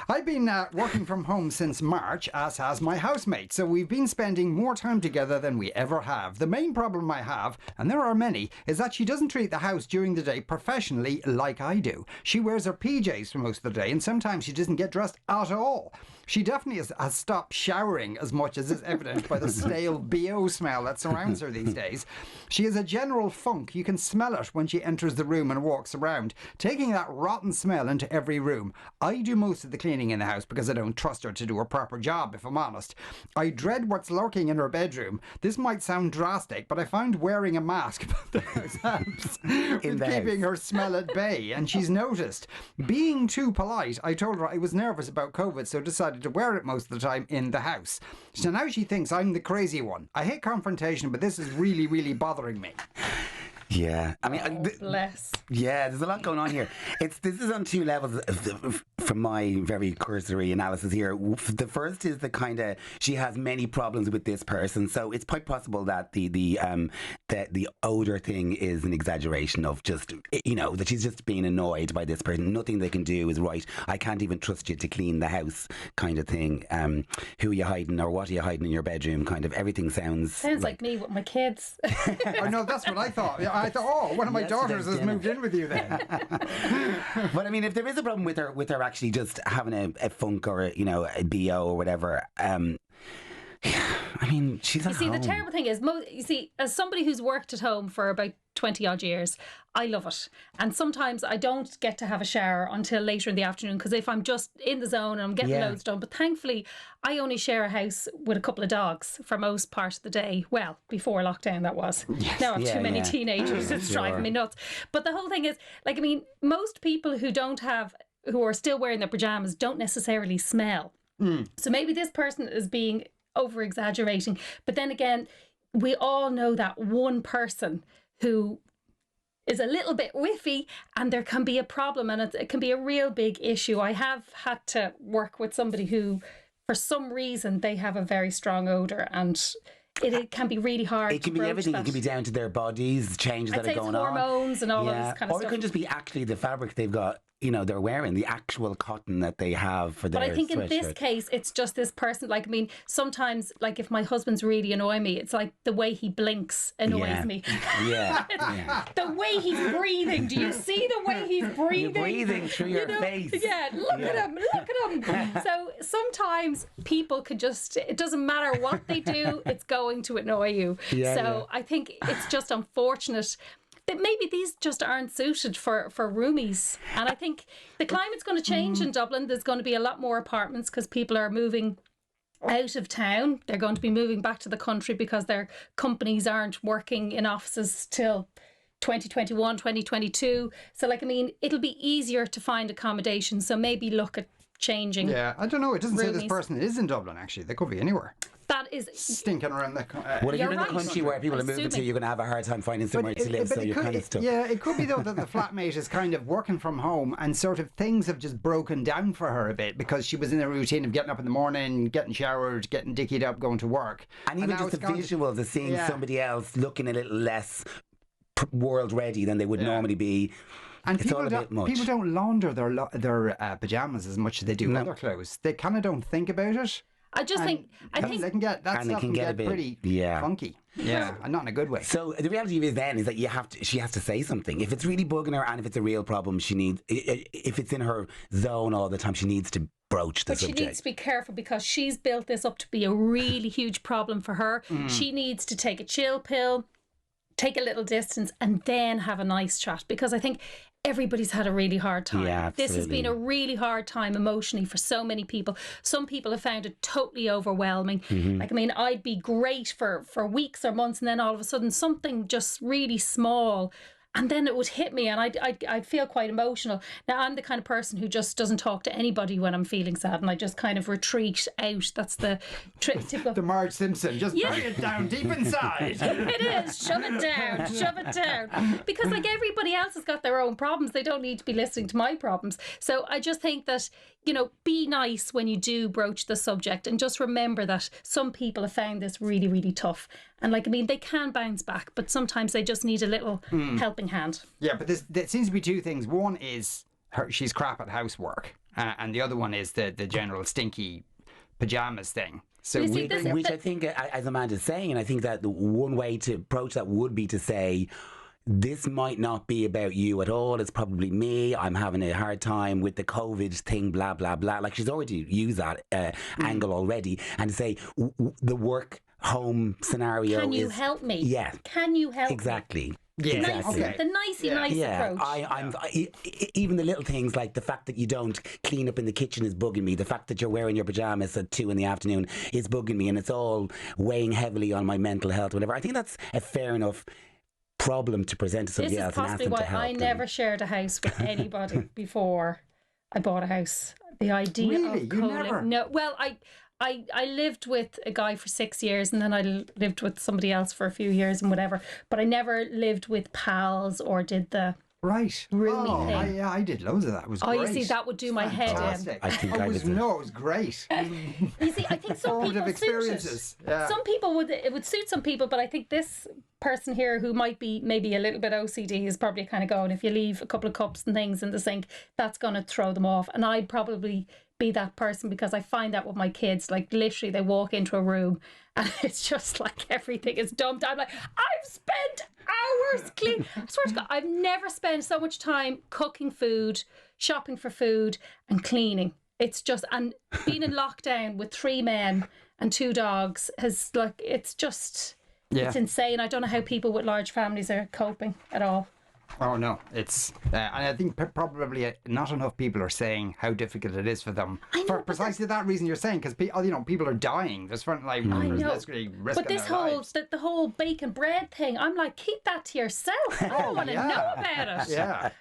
I've been working from home since March, as has my housemate, so we've been spending more time together than we ever have. The main problem I have, and there are many, is that she doesn't treat the house during the day professionally like I do. She wears her PJs for most of the day, and sometimes she doesn't get dressed at all. She definitely has stopped showering as much as is evident by the stale BO smell that surrounds her these days. She has a general funk. You can smell it when she enters the room and walks around, taking that rotten smell into every room. I do most of the cleaning in the house because I don't trust her to do her proper job, if I'm honest. I dread what's lurking in her bedroom. This might sound drastic, but I found wearing a mask the house helps with keeping her smell at bay, and she's noticed. Being too polite, I told her I was nervous about COVID, so decided to wear it most of the time in the house. So now she thinks I'm the crazy one. I hate confrontation, but this is really, really bothering me. Yeah, I mean, bless. Yeah, there's a lot going on here. This is on two levels from my very cursory analysis here. The first is the kind of, she has many problems with this person, so it's quite possible that the odor thing is an exaggeration of just, that she's just being annoyed by this person. Nothing they can do is right. I can't even trust you to clean the house, kind of thing. Who are you hiding, or what are you hiding in your bedroom? Kind of everything sounds like me with my kids. Oh no, that's what I thought. I thought, one of my daughters has moved in with you then. But I mean, if there is a problem with her actually just having a funk or a BO or whatever, I mean, she's at home. The terrible thing is, as somebody who's worked at home for about 20 odd years, I love it. And sometimes I don't get to have a shower until later in the afternoon, because if I'm just in the zone and I'm getting loads done. But thankfully, I only share a house with a couple of dogs for most part of the day. Well, before lockdown, that was. Yes. Now I have too many teenagers. It's driving me nuts. But the whole thing is, most people who are still wearing their pajamas don't necessarily smell. So maybe this person is being over exaggerating. But then again, we all know that one person who is a little bit whiffy, and there can be a problem, and it can be a real big issue. I have had to work with somebody who, for some reason, they have a very strong odour, and it can be really hard. It can be everything. That. It can be down to their bodies, changes that are going on. Hormones and all of this kind of stuff. Or it can just be actually the fabric they've got, they're wearing, the actual cotton that they have for their But I think sweatshirt. in this case, it's just this person. Sometimes, if my husband's really annoying me, it's like the way he blinks annoys me. Yeah. The way he's breathing. Do you see the way he's breathing? You're breathing through your face. Yeah, look at him. So sometimes people could just, it doesn't matter what they do, it's going to annoy you. I think it's just unfortunate that maybe these just aren't suited for roomies. And I think the climate's going to change in Dublin. There's going to be a lot more apartments because people are moving out of town. They're going to be moving back to the country because their companies aren't working in offices till 2021, 2022. So, it'll be easier to find accommodation. So maybe look at changing. Yeah, I don't know. It doesn't say roomies. this person is in Dublin, actually. They could be anywhere. That is stinking around the if you're in the country where people are moving to, you're going to have a hard time finding somewhere to live, so you're kind of stuck. Yeah, it could be though that the flatmate is kind of working from home, and sort of things have just broken down for her a bit because she was in a routine of getting up in the morning, getting showered, getting dickied up, going to work. And even just the visuals of seeing somebody else looking a little less world ready than they would normally be. And it's all a bit much. People don't launder their pajamas as much as they do other clothes. They kind of don't think about it. I think they can get that stuff can get pretty funky. Yeah, and not in a good way. So the reality is then is that she has to say something. If it's really bugging her, and if it's a real problem, if it's in her zone all the time, she needs to broach the subject. She needs to be careful because she's built this up to be a really huge problem for her. She needs to take a chill pill, take a little distance, and then have a nice chat, because I think everybody's had a really hard time. Yeah, this has been a really hard time emotionally for so many people. Some people have found it totally overwhelming. I'd be great for weeks or months, and then all of a sudden something just really small, and then it would hit me, and I'd feel quite emotional. Now, I'm the kind of person who just doesn't talk to anybody when I'm feeling sad, and I just kind of retreat out. That's the typical... The Marge Simpson, just bury it down deep inside. It is. Shove it down. Because everybody else has got their own problems. They don't need to be listening to my problems. So I just think that, be nice when you do broach the subject, and just remember that some people have found this really, really tough. And they can bounce back, but sometimes they just need a little helping hand. Yeah, but there seems to be two things. One is she's crap at housework, and the other one is the general stinky pajamas thing. So You see, this- Which I think, as Amanda's saying, I think that the one way to approach that would be to say, this might not be about you at all. It's probably me. I'm having a hard time with the COVID thing, blah, blah, blah. Like, she's already used that angle already. And to say, the work home scenario Can you is, help me? Yeah. Can you help me? Exactly. Yeah. Exactly. Okay. The nice Yeah, approach. even the little things like the fact that you don't clean up in the kitchen is bugging me. The fact that you're wearing your pajamas at 2 p.m. is bugging me, and it's all weighing heavily on my mental health. Whatever. I think that's a fair enough problem to present to This somebody is else and ask possibly them to why help I them. never shared a house with anybody before I bought a house. The idea Really? of You co-living. never? No, well, I lived with a guy for 6 years, and then I lived with somebody else for a few years and whatever. But I never lived with pals or did the Right. Roomy thing. I did loads of that. It was great. You see, that would do my head in. Fantastic. I think it I was, was a- no, it was great. You see, I think some Formative people suit it. experiences. Yeah. Some people it would suit some people, but I think this person here who might be maybe a little bit OCD is probably kind of going, if you leave a couple of cups and things in the sink, that's going to throw them off. And I'd probably be that person, because I find that with my kids, like literally they walk into a room and it's just like everything is dumped. I'm like, I've spent hours cleaning. I swear to God, I've never spent so much time cooking food, shopping for food and cleaning. It's just, and being in lockdown with 3 men and 2 dogs has like, it's just, it's insane. I don't know how people with large families are coping at all. Oh no, it's and I think probably not enough people are saying how difficult it is for them for precisely that reason you're saying, because people are dying. There's frontline workers literally risking But this their whole lives. the whole bake and bread thing, I'm like, keep that to yourself. I don't want to know about it. Yeah.